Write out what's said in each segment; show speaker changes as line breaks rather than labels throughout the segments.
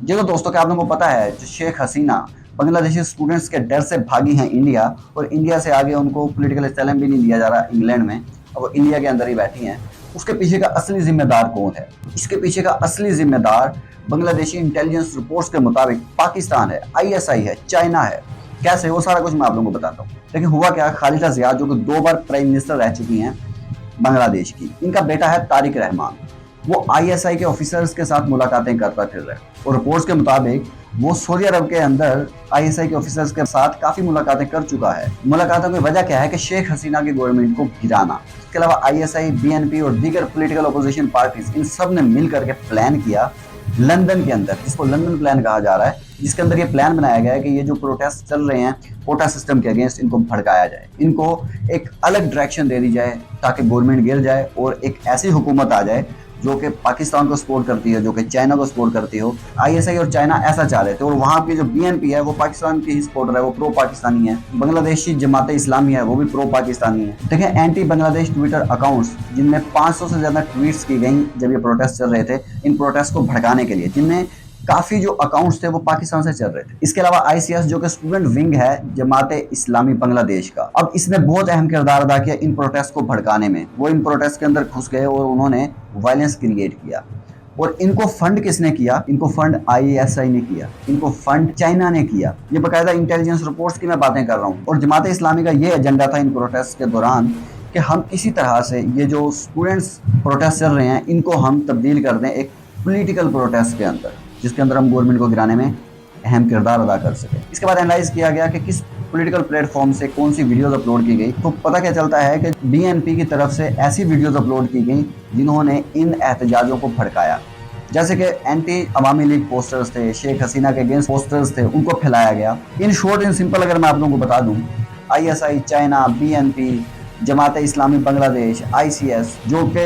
ये तो दोस्तों क्या आप लोगों को पता है, जो शेख हसीना बांग्लादेशी स्टूडेंट्स के डर से भागी हैं इंडिया, और इंडिया से आगे उनको पॉलिटिकल एसाइलम भी नहीं दिया जा रहा इंग्लैंड में, अब वो इंडिया के अंदर ही बैठी हैं। उसके पीछे का असली जिम्मेदार कौन है? इसके पीछे का असली जिम्मेदार बांग्लादेशी इंटेलिजेंस रिपोर्ट्स के मुताबिक पाकिस्तान है, आईएसआई है, चाइना है। कैसे, वो सारा कुछ मैं आप लोगों को बताता हूँ। लेकिन हुआ क्या, खालिदा जिया जो कि 2 बार प्राइम मिनिस्टर रह चुकी हैं बांग्लादेश की, इनका बेटा है तारिक रहमान। वो आईएसआई के ऑफिसर्स के साथ मुलाकातें करता फिर रहा है, और रिपोर्ट्स के मुताबिक वो सऊदी अरब के अंदर आईएसआई के ऑफिसर्स के साथ काफी मुलाकातें कर चुका है। मुलाकातों की वजह क्या है कि शेख हसीना की गवर्नमेंट को गिराना। इसके अलावा आईएसआई, बीएनपी और दीगर पॉलिटिकल अपोजिशन पार्टीज, इन सब ने मिलकर के प्लान किया लंदन के अंदर, जिसको लंदन प्लान कहा जा रहा है, जिसके अंदर ये प्लान बनाया गया है कि ये जो प्रोटेस्ट चल रहे हैं कोटा सिस्टम के अगेंस्ट, इनको भड़काया जाए, इनको एक अलग डायरेक्शन दे दी जाए ताकि गवर्नमेंट गिर जाए और एक ऐसी हुकूमत आ जाए जो कि पाकिस्तान को सपोर्ट करती है, जो कि चाइना को सपोर्ट करती हो। आईएसआई और चाइना ऐसा चाह रहे थे, और वहाँ की जो बीएनपी है वो पाकिस्तान की ही सपोर्टर है, वो प्रो पाकिस्तानी है। बांग्लादेशी जमात इस्लामी है, वो भी प्रो पाकिस्तानी है। देखिए, एंटी बांग्लादेश ट्विटर अकाउंट्स, जिनमें 500 से ज्यादा ट्वीट्स की गई जब ये प्रोटेस्ट चल रहे थे, इन प्रोटेस्ट को भड़काने के लिए, जिनमें काफी जो अकाउंट्स थे वो पाकिस्तान से चल रहे थे। इसके अलावा आईसीएस जो कि स्टूडेंट विंग है जमात इस्लामी बांग्लादेश का, अब इसने बहुत अहम किरदार अदा किया इन प्रोटेस्ट को भड़काने में। वो इन प्रोटेस्ट के अंदर घुस गए और उन्होंने वायलेंस क्रिएट किया। और इनको फंड किसने किया? इनको फंड आईएसआई ने किया, इनको फंड चाइना ने किया। ये बाकायदा इंटेलिजेंस रिपोर्ट्स की मैं बातें कर रहा हूँ। और जमात इस्लामी का ये एजेंडा था इन प्रोटेस्ट के दौरान कि हम किसी तरह से ये जो स्टूडेंट्स प्रोटेस्ट चल रहे हैं, इनको हम तब्दील कर दें एक पॉलिटिकल प्रोटेस्ट के अंदर, जिसके अंदर हम गवर्नमेंट को गिराने में अहम किरदार अदा कर सके। इसके बाद एनालाइज किया गया कि किस पॉलिटिकल प्लेटफॉर्म से कौन सी वीडियोस अपलोड की गई, तो पता क्या चलता है कि बीएनपी की तरफ से ऐसी वीडियोस अपलोड की गई जिन्होंने इन एहतजाजों को भड़काया। जैसे कि एंटी अवामी लीग पोस्टर्स थे, शेख हसीना के अगेंस्ट पोस्टर्स थे, उनको फैलाया गया। इन शॉर्ट इन सिंपल अगर मैं आप लोगों को बता दूं, ISI, China, BNP, Jamaat Islami Bangladesh, ICS, जो कि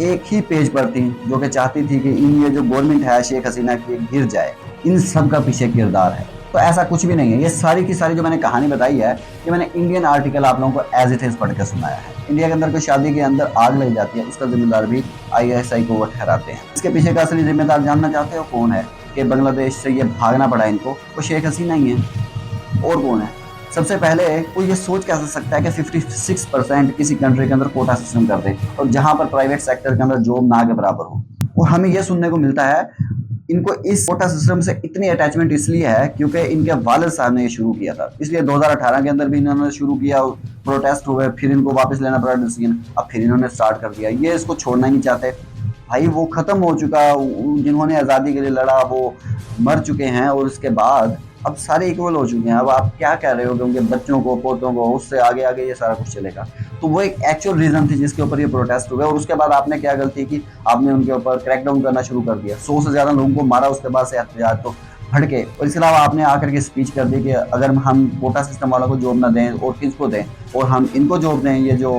एक ही पेज पर थी, जो कि चाहती थी कि इन ये जो गवर्नमेंट है शेख हसीना की गिर जाए, इन सब का पीछे किरदार है। तो ऐसा कुछ भी नहीं है। ये सारी की सारी जो मैंने कहानी बताई है, ये मैंने इंडियन आर्टिकल आप लोगों को एज इट इज पढ़ के सुनाया है। इंडिया के अंदर कोई शादी के अंदर आग लग जाती है, उसका जिम्मेदार भी आईएसआई को वो ठहराते हैं। इसके पीछे का असली जिम्मेदार जानना चाहते हो कौन है कि बांग्लादेश से ये भागना पड़ा इनको? वो शेख हसीना ही है। और कौन है? सबसे पहले कोई ये सोच कैसे सकता है कि 56% किसी कंट्री के अंदर कोटा सिस्टम कर दे, और जहां पर प्राइवेट सेक्टर के अंदर जॉब ना के बराबर हो। और हमें यह सुनने को मिलता है इनको इस कोटा सिस्टम से इतनी अटैचमेंट इसलिए है क्योंकि इनके वालिद साहब ने ये शुरू किया था, इसलिए 2018 के अंदर भी इन्होंने शुरू किया, प्रोटेस्ट हुए, फिर इनको वापस लेना पड़ा डिसीजन, अब फिर इन्होंने स्टार्ट कर दिया। ये इसको छोड़ना ही नहीं चाहते। भाई वो खत्म हो चुका, जिन्होंने आज़ादी के लिए लड़ा वो मर चुके हैं, और उसके बाद अब सारे इक्वल हो चुके हैं। अब आप क्या कह रहे हो कि उनके बच्चों को, पोतों को, उससे आगे आगे ये सारा कुछ चलेगा? तो वो एक एक्चुअल रीजन थी जिसके ऊपर ये प्रोटेस्ट हुए। और उसके बाद आपने क्या गलती की, आपने उनके ऊपर क्रैकडाउन करना शुरू कर दिया, 100 से ज्यादा लोगों को मारा, उसके बाद से एहतजाज तो भड़के। और इसके अलावा आपने आकर के स्पीच कर दी कि अगर हम कोटा सिस्टम वालों को जॉब ना दें और किसको दें, और हम इनको जॉब दें, ये जो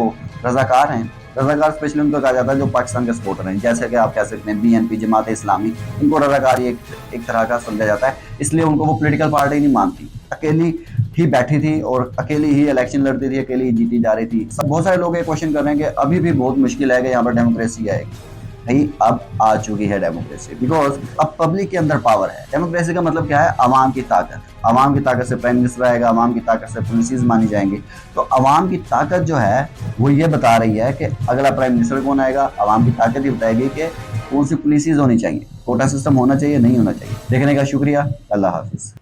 रजाकार हैं, रजाकार स्पेशली उनको कहा जाता है जो पाकिस्तान के सपोर्टर हैं, जैसे कि आप कह सकते हैं बीएनपी, जमात इस्लामी, इनको रजाकारी एक तरह का समझा जाता है। इसलिए उनको वो पॉलिटिकल पार्टी नहीं मानती, अकेली ही बैठी थी और अकेली ही इलेक्शन लड़ती थी, अकेली ही जीती जा रही थी। बहुत सारे लोग ये क्वेश्चन कर रहे हैं कि अभी भी बहुत मुश्किल है कि यहाँ पर डेमोक्रेसी आएगी। भाई अब आ चुकी है डेमोक्रेसी, बिकॉज अब पब्लिक के अंदर पावर है। डेमोक्रेसी का मतलब क्या है? अवाम की ताकत। अवाम की ताकत से प्राइम मिनिस्टर आएगा, अवाम की ताकत से पॉलिसीज मानी जाएंगी। तो अवाम की ताकत जो है वो ये बता रही है कि अगला प्राइम मिनिस्टर कौन आएगा। अवाम की ताकत ही बताएगी कि कौन सी पॉलिसीज होनी चाहिए, कोटा सिस्टम होना चाहिए, नहीं होना चाहिए। देखने का शुक्रिया, अल्लाह हाफिज।